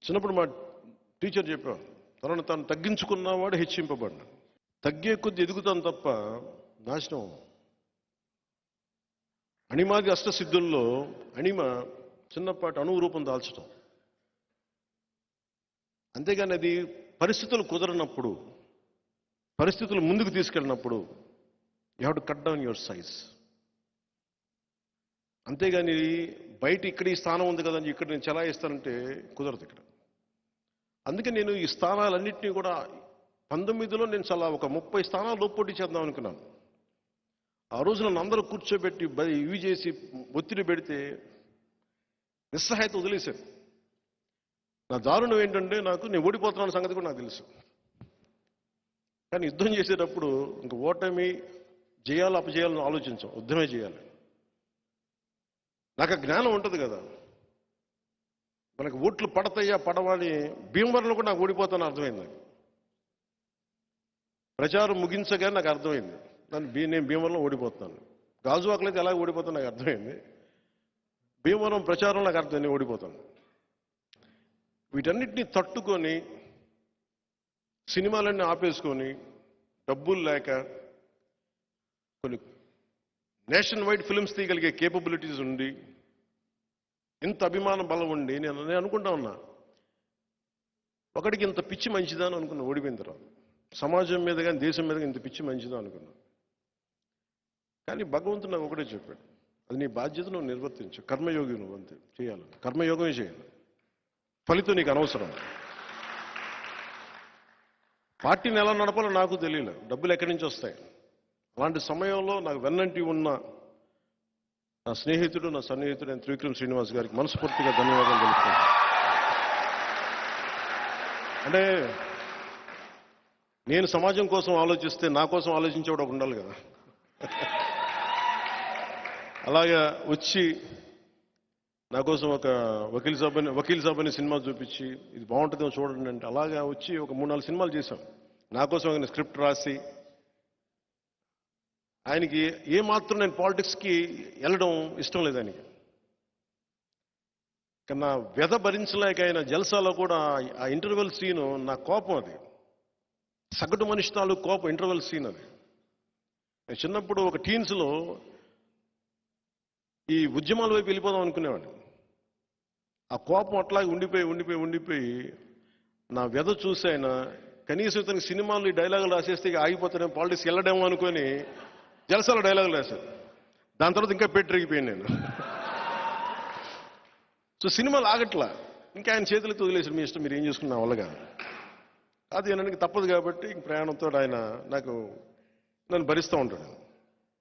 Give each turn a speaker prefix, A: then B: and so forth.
A: చిన్నప్పుడు మా టీచర్ చెప్పారు, తనను తాను తగ్గించుకున్నవాడు హెచ్చింపబడిన. తగ్గే కొద్ది ఎదుగుతాను తప్ప నాశనం. అణిమాది అష్టసిద్ధుల్లో అణిమ చిన్నపాటి అణువు రూపం దాల్చడం. అంతేగాని అది పరిస్థితులు కుదరనప్పుడు, పరిస్థితులు ముందుకు తీసుకెళ్ళినప్పుడు you have to cut down your size. అంతేగాని బయట ఇక్కడ ఈ స్థానం ఉంది కదని ఇక్కడ నేను చలాయిస్తానంటే కుదరదు ఇక్కడ. అందుకే నేను ఈ స్థానాలన్నింటినీ కూడా 19లో నేను చాలా ఒక 30 స్థానాల్లో పోటీ చేద్దాం అనుకున్నాను. ఆ రోజు నన్ను అందరూ కూర్చోబెట్టి ఇవి చేసి ఒత్తిడి పెడితే నిస్సహాయత వదిలేశాను. నా దారుణం ఏంటంటే నేను ఓడిపోతున్నాను సంగతి కూడా నాకు తెలుసు. కానీ యుద్ధం చేసేటప్పుడు ఇంక ఓటమి జయాలు అపజయాలను ఆలోచించాం, యుద్ధమే చేయాలి. నాకు ఆ జ్ఞానం ఉంటుంది కదా, మనకు ఓట్లు పడతాయా పడవా అని. భీమవరంలో కూడా నాకు ఓడిపోతాను అర్థమైంది. ప్రచారం ముగించగా నాకు అర్థమైంది నేను భీమవరంలో ఓడిపోతున్నాను. గాజువాకలైతే ఎలా ఓడిపోతాను నాకు అర్థమైంది. భీమవరం ప్రచారం నాకు అర్థమైంది, నేను ఓడిపోతాను. వీటన్నిటినీ తట్టుకొని సినిమాలన్నీ ఆపేసుకొని డబ్బులు లేక కొన్ని నేషన్ వైడ్ ఫిల్మ్స్ తీయగలిగే కేపబిలిటీస్ ఉండి ఇంత అభిమాన బలం ఉండి నేను అనుకుంటా ఉన్నా, ఒకటికి ఇంత పిచ్చి మంచిదా అని అనుకున్నా. ఓడిపోయిన తర్వాత సమాజం మీద కానీ దేశం మీద కానీ ఇంత పిచ్చి మంచిదా అనుకున్నా. కానీ భగవంతుడు నాకు ఒకటే చెప్పాడు, అది నీ బాధ్యత, నువ్వు నిర్వర్తించు. కర్మయోగి నువ్వు, అంతే చేయాలి. కర్మయోగమే చేయాలి, ఫలితం నీకు అనవసరం. పార్టీని ఎలా నడపాలో నాకు తెలియలేదు, డబ్బులు ఎక్కడి నుంచి వస్తాయి. అలాంటి సమయంలో నాకు వెన్నంటి ఉన్న నా స్నేహితుడు, నా సన్నిహితుడు త్రివిక్రమ్ శ్రీనివాస్ గారికి మనస్ఫూర్తిగా ధన్యవాదాలు తెలుపుతున్నాను. అంటే నేను సమాజం కోసం ఆలోచిస్తే నా కోసం ఆలోచించేవాడు ఒక ఉండాలి కదా. అలాగా వచ్చి నా కోసం ఒక వకీల్ సాబ్ అనే సినిమా చూపించి ఇది బాగుంటుందేమో చూడండి అంటే అలాగా వచ్చి ఒక 3-4 సినిమాలు చేశాం. నా కోసం ఆయన స్క్రిప్ట్ రాసి, ఆయనకి ఏమాత్రం నేను పాలిటిక్స్కి వెళ్ళడం ఇష్టం లేదు ఆయనకి. కానీ నా వ్యధ భరించలేక ఆయన జల్సాలో కూడా ఆ ఇంటర్వెల్ సీను నా కోపం, అది సగటు మనిషి తాలూకు కోపం. ఇంటర్వెల్ సీన్ అది. నేను చిన్నప్పుడు ఒక టీన్స్లో ఈ ఉద్యమాల వైపు వెళ్ళిపోదాం అనుకునేవాడిని. ఆ కోపం అట్లాగే ఉండిపోయి నా వ్యధ చూసి ఆయన కనీసం ఇతనికి సినిమాలు ఈ డైలాగులు రాసేస్తే ఆగిపోతాడేమో, పాలిటిక్స్కి వెళ్ళడేమో అనుకొని జలసాల డైలాగులు రాశారు. దాని తర్వాత ఇంకా పెట్టిరిగిపోయాను నేను. సో సినిమాలు ఆగట్లా, ఇంకా ఆయన చేతులతో వదిలేసారు, మీ ఇష్టం, మీరు ఏం చేసుకున్నా వల్లగా. అది అనడానికి తప్పదు కాబట్టి ప్రయాణంతో ఆయన నన్ను భరిస్తూ ఉంటాడు.